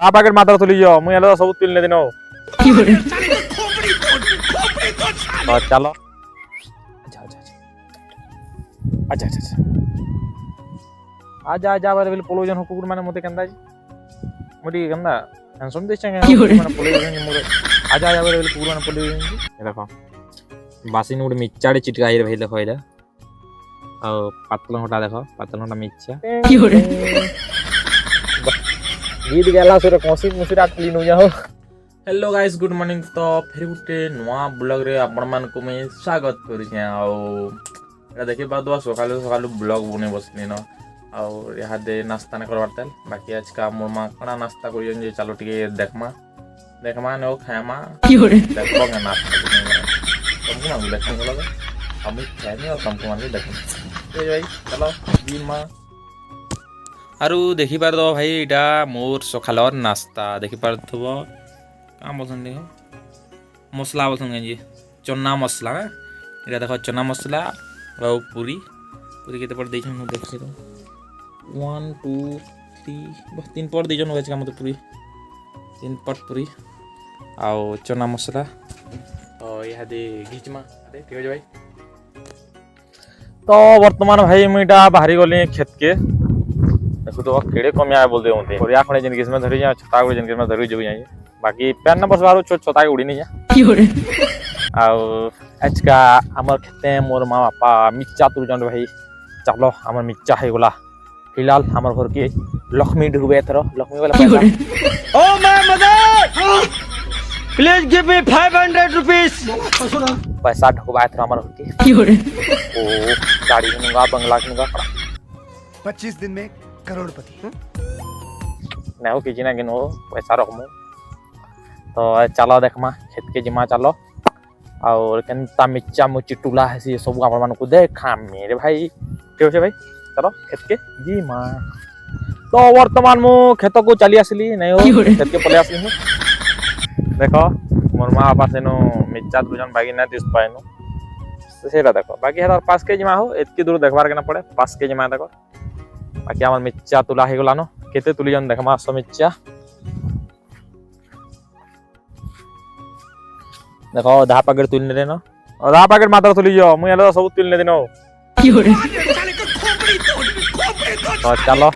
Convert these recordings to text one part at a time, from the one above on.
आ packet मात्र तुली जो मुई एलो सब तुलने दिनो तो चलो अच्छा अच्छा अच्छा अच्छा अच्छा आजा आजा बारे बिल पोलो जन कुकुर माने मते कंदा जी मोटी कंदा सुन दे चंगे माने पोलो जन मोरे आजा आजा बारे बिल कुकुर माने पोलो जन ये देखो बासी नोड मिच्चाड़े चिटकाई रे भाई देखो इला और पतला होटा देखो पतला होटा मिच्चा गीत गेला सुरे कोसी मुसिरा क्लीन हो जाओ। हेलो गाइस गुड मॉर्निंग तो फिर गुटे नुआ ब्लॉग रे आपण मान को मैं स्वागत करू छे आ एटा देखि बाद सकालु सकालु ब्लॉग बने बसनी न और यहाँ दे नाश्ता न करवार तेल बाकी आज का मोर मा कणा नाश्ता करियन जे चलो टिके देखमा न खायमा देखबो न नाश्ता तुमको मांगू देखन लगे हम खाने और तुमको मांगू देखन ए भाई चलो बीमा आरु देखि पार दो भाई इटा मोर सकालर नाश्ता देखि पार थबो काम बोलसन देखो मसला बोलसन जी चना मसला ना इटा देखो चना मसला और पूरी पूरी केते पर देछन मु देखि तो 1 2 3 बस 3 पर देजन होय छ मते पूरी 3 पट पूरी और चना मसला और यहाँ दे घिचमा अरे ठीक है भाई तो वर्तमान भाई मुईटा बाहरी गली खेत के देखो तो केड़े कमिया बोल दे होते और या खणे जिनगिस में धरि जा छता गुड़ जिनगिस में धरि जउ जाई बाकी पैन नंबर बारो छता उड़ी नहीं जा और आज का हमर खेते मोर माँ बापा मिच्चा तुरजन भाई चलो हमर मिच्चा है गोला फिलहाल हमर घर के लक्ष्मी डूबे थरो लक्ष्मी वाला पैसा oh my mother please give me 500 rupees पैसा ढुकवाए थरो हमर घर के ओ गाड़ी लूंगा बंगला लूंगा 25 दिन में करोड़पति नहीं हो किसी ना गिनो पैसा रखमु तो चलो देखमा खेत के जिमा चलो और केनता मिच्चा मुची टुला है सी सब आपण मान को देखा मेरे भाई ठीक है भाई चलो खेत के जिमा तो वर्तमान मु खेत को चली आसली नहीं हो खेत के पले आसली हूं देखो मोर मां बापा सेनो मिच्चा दुजन बागी ना दिस पाएनो सेरा देखो बाकी है 5 केजी मा हो इतकी दूर देखबार के ना पड़े 5 केजी मा देखो बाकी हमर मिच्चा तुला हे गलानो केते तुली जन देखमा सो मिच्चा देखो 10 पैकेट तुलने देनो और 10 पैकेट मात्र तुली जो मु एलो सब तुलने देनो तो चलो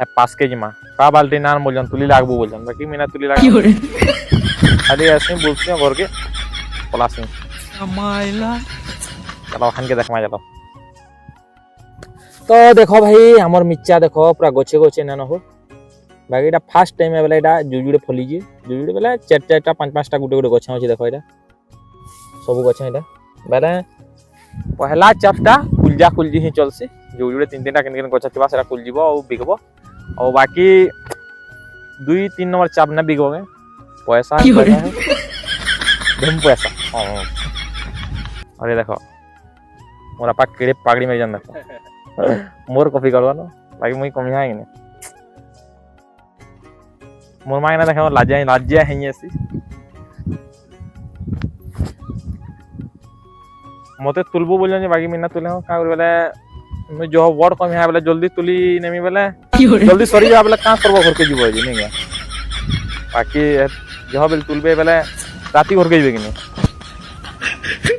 है 5 केजी मा का बाल्टी नान बोलजन तुली लागबो बोलजन बाकी मीना तुली लाग अरे ऐसे बोलछियो घर के पलासी माइला चलो खान के देखमा चलो तो देखो भाई हमर मिच्चा देखो पूरा गोछे गोछे न हो बाकी एटा फर्स्ट टाइम है बेला एटा जुजुड़े फली जे जुजुड़े बेला 4-4टा 5-5टा गुटे गुटे गछ अछि देखो एटा सब गछ एटा बेला पहला चापटा कुलजा कुलजी ही चलसी जुजुड़े 3-3टा केन केन गछ थिबा सेरा कुलजीबो और बिकबो और बाकी 2-3 नंबर चाप न बिकबोगे पैसा है धम पैसा अरे देखो मोरा पा केड़े पागड़ी में जन देखो मोर कॉपी करवा ना बाकी मुई कमी है ने मोर माय ना देखो लाजिया है ऐसी मते तुलबो बोलन जे बाकी मिना तुले का करे बेले मैं जो वर्ड कमी है बेले जल्दी तुली नेमी बेले जल्दी सरी जा बेले का करबो घर के जीवो जे नहीं गया बाकी जो बेले तुलबे बेले राती घर के जीवे कि नहीं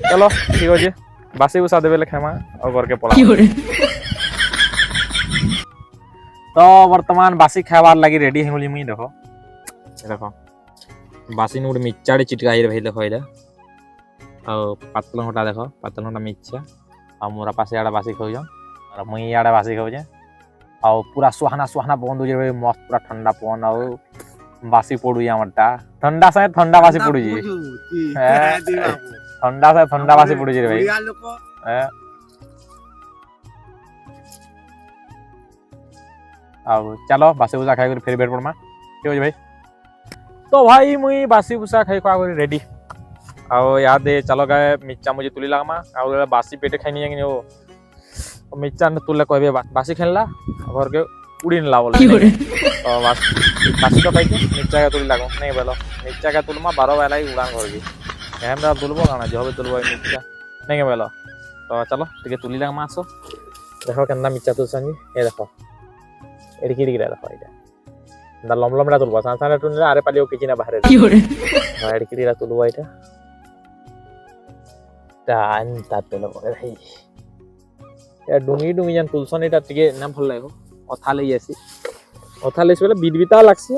चलो ठीक हो जे बासी उसा देबे ले खेमा और घर के पला तो वर्तमान बासी खाबार लगी रेडी है मुई देखो देखो बासी नोड मिच्चाड़े चिटकाई रे भाई देखो इला और पतला होटा देखो पतला होटा मिच्चा और मोरा पासे आड़ा बासी खाउ जा और मुई आड़ा बासी खाउ जा और पूरा सुहाना सुहाना पवन दो जे मस्त पूरा ठंडा पवन और बासी पड़ू जा मरटा ठंडा से ठंडा बासी पड़ू जी ठंडा से ठंडा बासी पड़ू जी रे भाई अब चलो बासी भूसा खाई फिर बेट पड़मा ठीक है भाई तो भाई मुई बासी भूसा खाई खा रेडी और याद दे चलो गए मिच्चा मुझे तुली लागमा और बासी पेटे खाई नहीं जाएंगे वो मिच्चा ने तुले कहबे बासी खेलला घर के उड़ी न लावल तो बासी तो खाई के मिच्चा का तुली लागो नहीं बोलो मिच्चा का तुलमा 12 वाला ही उड़ान घर की हमरा तुलबो गाना जो भी तुलबो मिच्चा नहीं बोलो तो चलो ठीक है तुली लागमा आसो देखो केनदा मिच्चा तुल संगी ये देखो एड़ी देखो इटा ଲମ୍ବା ତୁଲବ ସାଙ୍ଗେ ସାଙ୍ଗେ ଟୁଣିଲେ ଆରେ ପାଲି କିଛି ନା ବାହାରେ ଏଡ଼ିକିଟା ତୁଲବ ଏଇଟା ତା ତେଲ ପକେ ଭାଇ ଡୁଙ୍ଗି ଯେନ୍ ତୁଲସନ୍ ଏଇଟା ଟିକେ ନା ଭଲ ଲାଗିବ ଅଥା ଲାଗି ଆସି ଅଥା ଲାଗି ବେଲେ ବିଦବିତା ଲାଗ୍ସି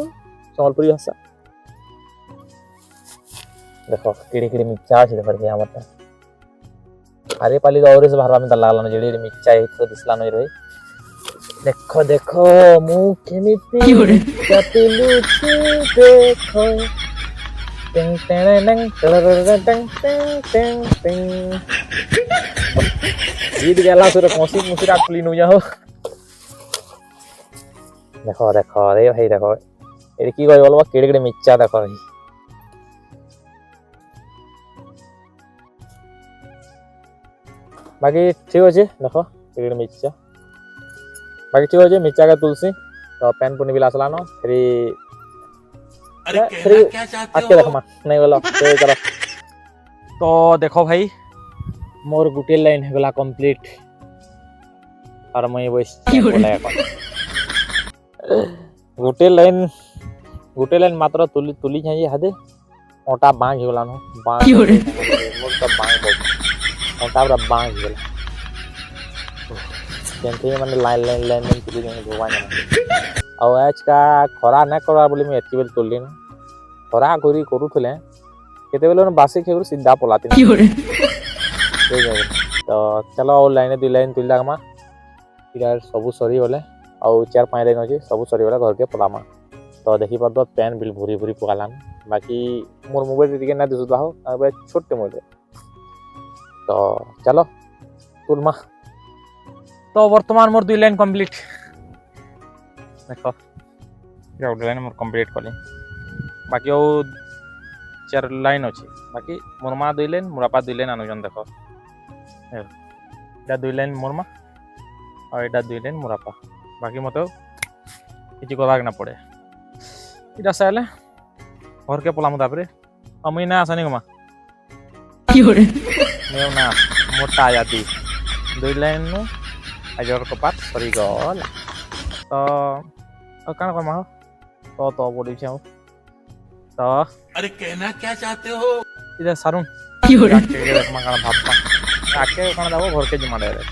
ସମ୍ବଲପୁରୀ ଭାଷା ଦେଖ କିଡ଼ି ମିର୍ଚା ଅଛି ଦେଖ ଆମରଟା ଆରେ ପାଲି ଆହୁରି ସେ ବାହାରବା ମିତା ଲାଗଲାନ ଯେଡେ ମିର୍ଚା ହେଇଥିବ ଦିଶଲା ନଇ ରହି ଦେଖ ଦେଖ ମୁଁ କେମିତି ମିର୍ଚା ତୁଲୁଛି ଦେଖ टिंग टिंग टिंग गीत गेला सुर कोसी मुसिरा क्लीन हो जाओ देखो देखो रे भाई देखो एडी की गय बोलबो केडे केडे मिर्चा देखो भाई बाकी ठीक अछि देखो केडे मिर्चा बाकी ठीक अछि मिर्चा का तुलसी तो पैन पुनी बिला सलानो फ्री अरे क्या चाहते हो नहीं बोलो करो तो देखो भाई मोर गुटे लाइन है गला कंप्लीट और मैं वो गुटे लाइन मात्र तुली तुली चाहिए हदे ओटा बांग गला नो बांग मोर तो बांग ओटा पूरा बांग गला केनते माने लाइन तुली जाने भगवान और आज का खरा ना करा बोली मैं एतकी बेल तोली ना खरा करी करूथले केते बेल बासी खेगु सीधा पलाती तो चलो और लाइन दुई लाइन तुल लागमा इधर सब सरी बोले और 4-5 लाइन अछि सब सरी बोले घर के पलामा तो देखि पर तो पेन बिल भूरी भूरी पकालान बाकी मोर मोबाइल टिके ना दिसुदा हो अब छोटे मोबाइल तो चलो तुलमा तो वर्तमान मोर दुई लाइन कंप्लीट देखो लाइन मोर कंप्लीट कली बाकी और 4 लाइन अच्छी बाकी मोर माँ 2 लाइन मोर बापा 2 लाइन आनुजन देखो एटा 2 लाइन मोर माँ और एटा 2 लाइन मोर बापा बाकी मत किसी करवाक ना पड़े इटा साले घर के पलाम तापरे अमुई ना आसानी गमा मैं ना मोटा जाती 2 लाइन नु आजर कपात सरी गल तो कण कमा तो बोली छौ तो अरे कहना क्या चाहते हो इधर सारुन के देख मा कण भापा आके कण दाबो घर के जमा डायरेक्ट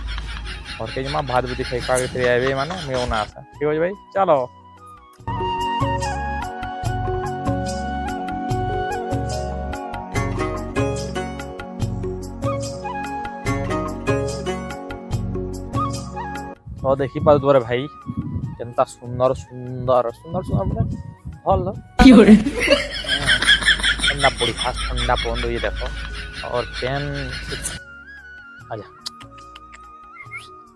घर के जमा भात बुती खाई के फिर आबे माने मैं ना आसा ठीक हो भाई चलो तो देखी पार द्वारा भाई जनता सुंदर सुंदर सुंदर सुंदर मतलब भल ठंडा पड़ी खास ठंडा पवन ये देखो और पेन आजा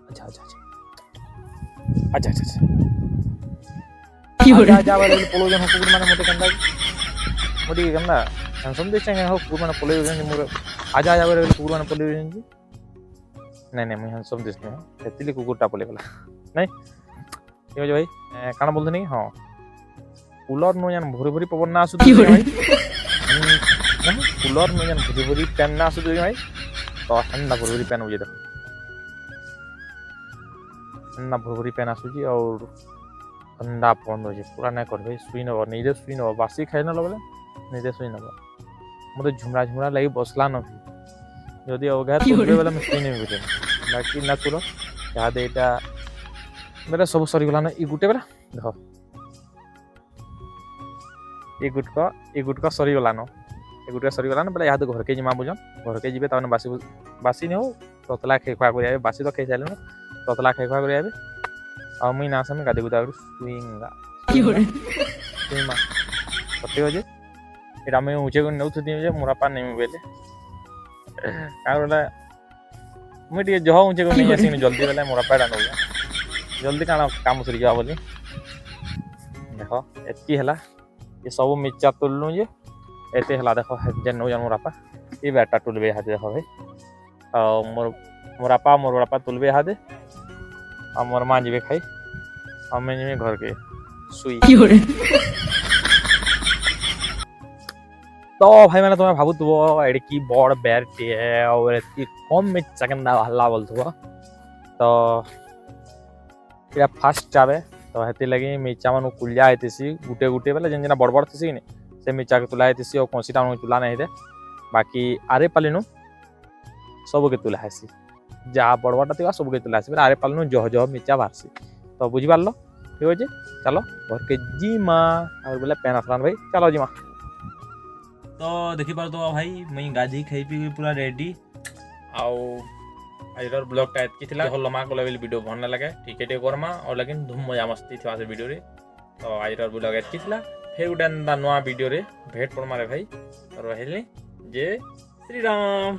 अच्छा अच्छा अच्छा अच्छा अच्छा आजा वाले पोलो जन कुकुर माने मोटे कंदा संदेश हो कुकुर माने पोलो जन मोर आजा आजा वाले कुकुर माने पोलो जन जी नहीं मैं संदेश नहीं एतिली कुकुरटा पोले गला नहीं ठीक है भाई काना बोलते नहीं हाँ कूलर नो जान भोरी भोरी पवन ना आसु भाई नहीं कूलर नो जान भोरी भोरी पेन ना आसु भाई तो ठंडा भोरी भोरी पेन हो देखो ठंडा भोरी भोरी पेन आसु और ठंडा पवन हो पूरा नहीं कर भाई सुई नब नहीं सुई नब बासी खाई ना बोले नहीं सुई नब मत झुमरा झुमरा लगी बसला न जदि अवघा तुलबे बेले मैं सुई नहीं बुझे बाकी ना तुल यहाँ एटा बेले सब सरी गला ना ई गुटे बेला देख ई गुटका सरी गला न ए गुटका सरी गला न बेले यहाँ घर के जिमा बुझन घर के जीवे तने बासी बासी नहीं हो ततला खाई खुआ कर बासी तो खाई सारे ततला खाई खुआ कर आ मुई ना आसामी गादी गुदा सुईंगा सुईमा कते हो जे एटा मैं ऊंचे को नउथ दी जे मोरा पा नहीं बेले कारण मुझे टे जह ऊँचे को नहीं आसी जल्दी बेले मोर पैडा नौ जल्दी काना काम सरी जा बोली देख एति है ये सब मिर्चा तुलनु जे एते है देख जेन नौ जन मोर बापा ये बेटा तुलबे हाथ देख भाई मोर बापा तुलबे हाथ और मोर माँ जी खाई और मैं जी घर के सुई तो भाई मैंने तुम्हें भावुत एड़की बड़ बेर टे और कम मिर्चा के हल्ला बोल तो फास्ट आवे तो हेती लगी मिर्चा मान कुलिया होती गुटे गुटे बेले जेन जेना बड़ बड़ थी से मिर्चा के तुला होती और कंसीटा मान तुला नहीं दे बाकी आरे पालिनु सबके तुला हेसी जहाँ बड़ बड़ा थी सबके तुला हेसी आरे पालिनु जह जह मिर्चा बाहरसी तो बुझिपार ठीक अच्छे चलो घर के जीमा और बोले पेन आसलान भाई चलो जीमा तो देखी पार तो भाई मुई गाधी खाई पी पूरा रेडी आउ आजर ब्लॉग टा एतकी थिला हल मा को लेवल वीडियो भन लगे ठीक है करमा और लेकिन धूम मजा मस्ती थवा से वीडियो रे तो आजर ब्लॉग एतकी थिला फेर गुटे नवा वीडियो रे भेट पड़मा रे भाई और रहले जय श्री राम।